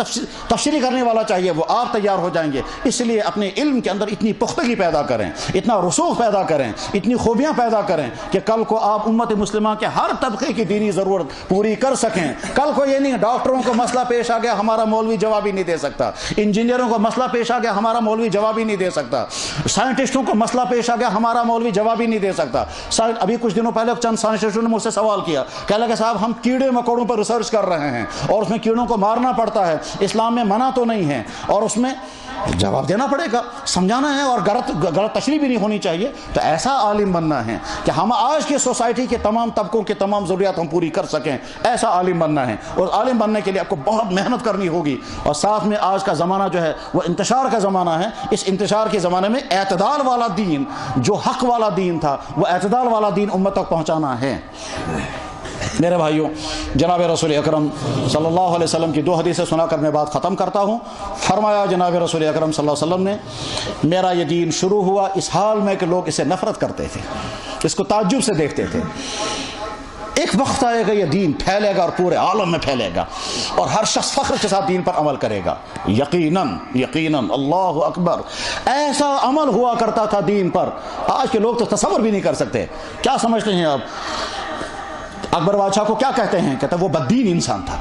تفسیر کرنے والا چاہیے. وہ آپ تیار ہو جائیں گے. اس لیے اپنے علم کے اندر اتنی پختگی پیدا کریں, اتنا رسوخ پیدا کریں, اتنی خوبیاں پیدا کریں کہ کل کو آپ امت مسلمہ کے ہر طبقے کی دینی ضرورت پوری کر سکیں. کل کو یہ نہیں ڈاکٹروں کو مسئلہ پیش آ گیا ہمارا مولوی جواب ہی نہیں دے سکتا, انجینئروں کو مسئلہ پیش آ گیا ہمارا مولوی جواب ہی نہیں دے سکتا, سائنٹسٹوں کو مسئلہ پیش آ گیا ہمارا مولوی جواب ہی نہیں دے سکتا. ابھی کچھ دنوں پہلے چند سائنٹسٹوں نے مجھ سے سوال کیا, کہنے لگے صاحب ہم کیڑے مکوڑوں پر ریسرچ کر رہے ہیں اور اس میں کیڑوں کو مارنا پڑتا ہے, اسلام میں منع تو نہیں ہے, اور اس میں جواب دینا پڑے گا, سمجھانا ہے, اور غلط تشریح بھی نہیں ہونی چاہیے. تو ایسا عالم بننا ہے کہ ہم آج کی سوسائٹی کے تمام طبقوں کے تمام ضروریات ہم پوری کر سکیں. ایسا عالم بننا ہے, اور عالم بننے کے لیے آپ کو بہت محنت کرنی ہوگی. اور ساتھ میں آج کا زمانہ جو ہے وہ انتشار کا زمانہ ہے. اس انتشار کے زمانے میں اعتدال والا دین, جو حق والا دین تھا, وہ اعتدال والا دین امت تک پہنچانا ہے. میرے بھائیوں, جناب رسول اکرم صلی اللہ علیہ وسلم کی 2 حدیثیں سنا کر میں بات ختم کرتا ہوں. فرمایا جناب رسول اکرم صلی اللہ علیہ وسلم نے, میرا یہ دین شروع ہوا اس حال میں کہ لوگ اسے نفرت کرتے تھے, اس کو تعجب سے دیکھتے تھے. ایک وقت آئے گا یہ دین پھیلے گا اور پورے عالم میں پھیلے گا اور ہر شخص فخر کے ساتھ دین پر عمل کرے گا. یقیناً یقیناً اللہ اکبر ایسا عمل ہوا کرتا تھا دین پر، آج کے لوگ تو تصور بھی نہیں کر سکتے. کیا سمجھتے ہیں آپ اکبر بادشاہ کو کیا کہتے ہیں؟ کہتے ہیں وہ بددین انسان تھا،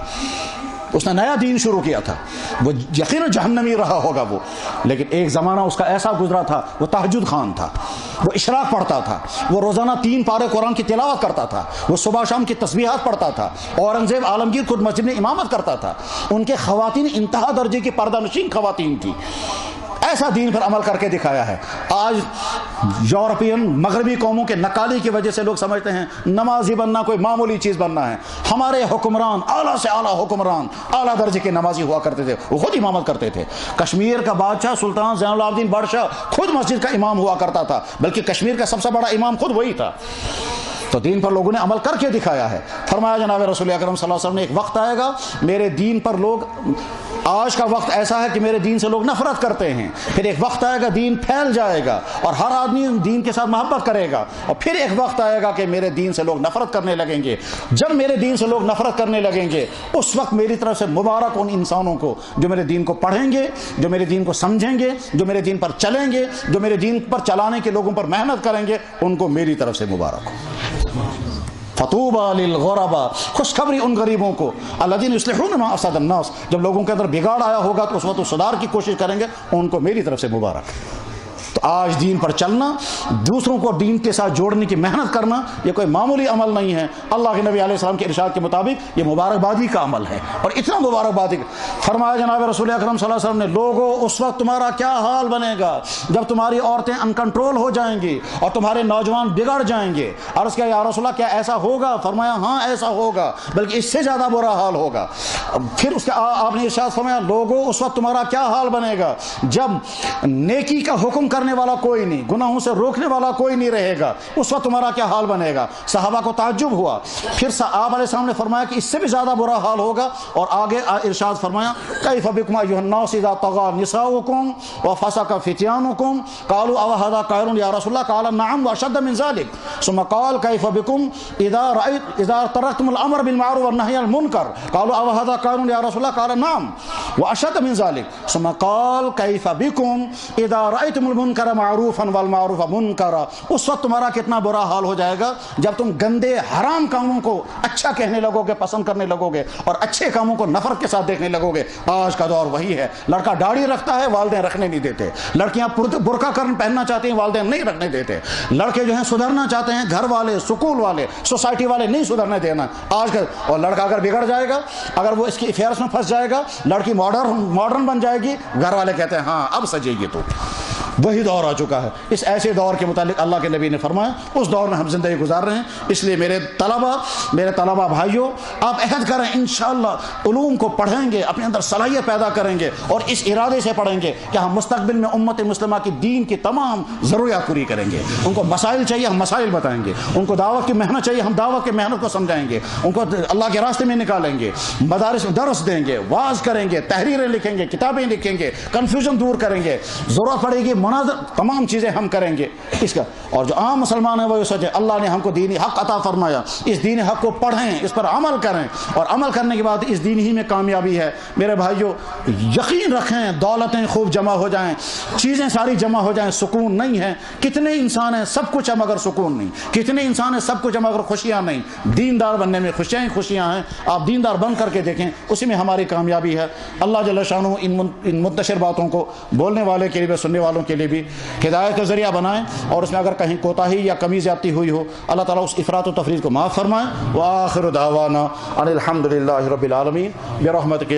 اس نے نیا دین شروع کیا تھا، وہ یقیناً جہنمی رہا ہوگا وہ، لیکن ایک زمانہ اس کا ایسا گزرا تھا، وہ تہجد خان تھا، وہ اشراق پڑھتا تھا، وہ روزانہ 3 پارے قرآن کی تلاوت کرتا تھا، وہ صبح شام کی تسبیحات پڑھتا تھا. اورنگزیب عالمگیر خود مسجد میں امامت کرتا تھا، ان کے خواتین انتہا درجے کی پردہ نشین خواتین تھی. ایسا دین پر عمل کر کے دکھایا ہے. آج یورپین مغربی قوموں کے نکالی کی وجہ سے لوگ سمجھتے ہیں نمازی بننا کوئی معمولی چیز بننا ہے. ہمارے حکمران اعلیٰ سے اعلیٰ حکمران اعلیٰ درجے کے نمازی ہوا کرتے تھے، وہ خود امامت کرتے تھے. کشمیر کا بادشاہ سلطان زین العابدین بادشاہ خود مسجد کا امام ہوا کرتا تھا، بلکہ کشمیر کا سب سے بڑا امام خود وہی تھا. تو دین پر لوگوں نے عمل کر کے دکھایا ہے. فرمایا جناب رسول اکرم صلی اللہ علیہ وسلم نے ایک وقت آئے گا میرے دین پر لوگ، آج کا وقت ایسا ہے کہ میرے دین سے لوگ نفرت کرتے ہیں، پھر ایک وقت آئے گا دین پھیل جائے گا اور ہر آدمی دین کے ساتھ محبت کرے گا، اور پھر ایک وقت آئے گا کہ میرے دین سے لوگ نفرت کرنے لگیں گے. جب میرے دین سے لوگ نفرت کرنے لگیں گے اس وقت میری طرف سے مبارک ان انسانوں کو جو میرے دین کو پڑھیں گے، جو میرے دین کو سمجھیں گے، جو میرے دین پر چلیں گے، جو میرے دین پر چلانے کے لوگوں پر محنت کریں گے، ان کو میری طرف سے مبارک ہو. فطوبى للغرباء، خوشخبری ان غریبوں کو، الذين يصلحون ما افسد الناس، جب لوگوں کے اندر بگاڑ آیا ہوگا تو اس وقت وہ سدھار کی کوشش کریں گے، ان کو میری طرف سے مبارک. تو آج دین پر چلنا، دوسروں کو دین کے ساتھ جوڑنے کی محنت کرنا، یہ کوئی معمولی عمل نہیں ہے. اللہ کے نبی علیہ السلام کے ارشاد کے مطابق یہ مبارکبادی کا عمل ہے، اور اتنا مبارکبادی. فرمایا جناب رسول اکرم صلی اللہ علیہ وسلم نے لوگوں اس وقت تمہارا کیا حال بنے گا جب تمہاری عورتیں انکنٹرول ہو جائیں گی اور تمہارے نوجوان بگڑ جائیں گے. عرض کیا یا رسول اللہ کیا ایسا ہوگا؟ فرمایا ہاں ایسا ہوگا، بلکہ اس سے زیادہ برا حال ہوگا. پھر اس کے آپ نے ارشاد فرمایا لوگوں اس وقت تمہارا کیا حال بنے گا جب نیکی کا حکم کرنے والا کوئی نہیں، گناہوں سے روکنے والا کوئی نہیں رہے گا، اس وقت تمہارا کیا حال بنے گا. صحابہ کو تعجب ہوا. پھر آپ علیہ السلام نے فرمایا کہ اس سے بھی زیادہ برا حال ہوگا، اور آگے ارشاد فرمایا کیف بکم ایھا الناس اذا طغى نساؤکم وفسق فتيانکم قالوا او هذا خیر یا رسول اللہ قال نعم واشد من ذلك ثم قال کیف بکم اذا ترکتم الامر بالمعروف والنهي عن المنکر قالوا او هذا خیر یا رسول اللہ قال نعم واشد من ذلك ثم قال کیف بکم اذا رأيتم المنکر معروفا والمعروف منکرا. اس وقت تمہارا کتنا برا حال ہو جائے گا جب تم گندے حرام کاموں کو اچھا کہنے لگو گے، پسند کرنے لگو گے، اور اچھے کاموں کو نفرت کے ساتھ دیکھنے لگو گے. آج کا دور وہی ہے. لڑکا داڑھی رکھتا ہے، والدین رکھنے نہیں دیتے. لڑکیاں برقع پہننا چاہتی ہیں، والدین نہیں رکھنے دیتے. لڑکے جو ہیں سدھرنا چاہتے ہیں، گھر والے، سکول والے، سوسائٹی والے نہیں سدھرنے دینا آج کا. اور لڑکا اگر بگڑ جائے گا، اگر وہ اس کی افیئرس میں پھنس جائے گا، لڑکی ماڈرن بن جائے گی، گھر والے کہتے ہیں ہاں اب سجے گی. تو وہی دور آ چکا ہے. اس ایسے دور کے متعلق اللہ کے نبی نے فرمایا اس دور میں ہم زندگی گزار رہے ہیں. اس لیے میرے طلبہ بھائیوں، آپ عہد کریں انشاءاللہ علوم کو پڑھیں گے، اپنے اندر صلاحیت پیدا کریں گے، اور اس ارادے سے پڑھیں گے کہ ہم مستقبل میں امت مسلمہ کی دین کی تمام ضروریات پوری کریں گے. ان کو مسائل چاہیے، ہم مسائل بتائیں گے. ان کو دعوت کی محنت چاہیے، ہم دعوت کی محنت کو سمجھائیں گے. ان کو اللہ کے راستے میں نکالیں گے، مدارس میں درس دیں گے، واعظ کریں گے، تحریریں لکھیں گے، کتابیں لکھیں گے، کنفیوژن دور کریں گے. ضرورت پڑے گی مناظر، تمام چیزیں ہم کریں گے اس کا. اور جو عام مسلمان ہیں وہ یہ سوچے اللہ نے ہم کو دینی حق عطا فرمایا، اس دینی حق کو پڑھیں، اس پر عمل کریں، اور عمل کرنے کے بعد اس دین ہی میں کامیابی ہے. میرے بھائیوں یقین رکھیں دولتیں خوب جمع ہو جائیں، چیزیں ساری جمع ہو جائیں، سکون نہیں ہے. کتنے انسان ہیں سب کچھ ہے مگر سکون نہیں، کتنے انسان ہیں سب کچھ ہے مگر خوشیاں نہیں. دیندار بننے میں خوشیاں ہی خوشیاں ہیں. آپ دیندار بن کر کے دیکھیں، اسی میں ہماری کامیابی ہے. اللہ جل شانہ ان منتشر باتوں کو بولنے والے کے لیے، سننے والوں کے لیے بھی ہدایت کا ذریعہ بنائیں، اور اس میں اگر کہیں کوتاہی یا کمی زیادتی ہوئی ہو اللہ تعالیٰ اس افراط و تفریط کو معاف فرمائیں. وآخر دعوانا ان الحمد للہ رب العالمین برحمتک.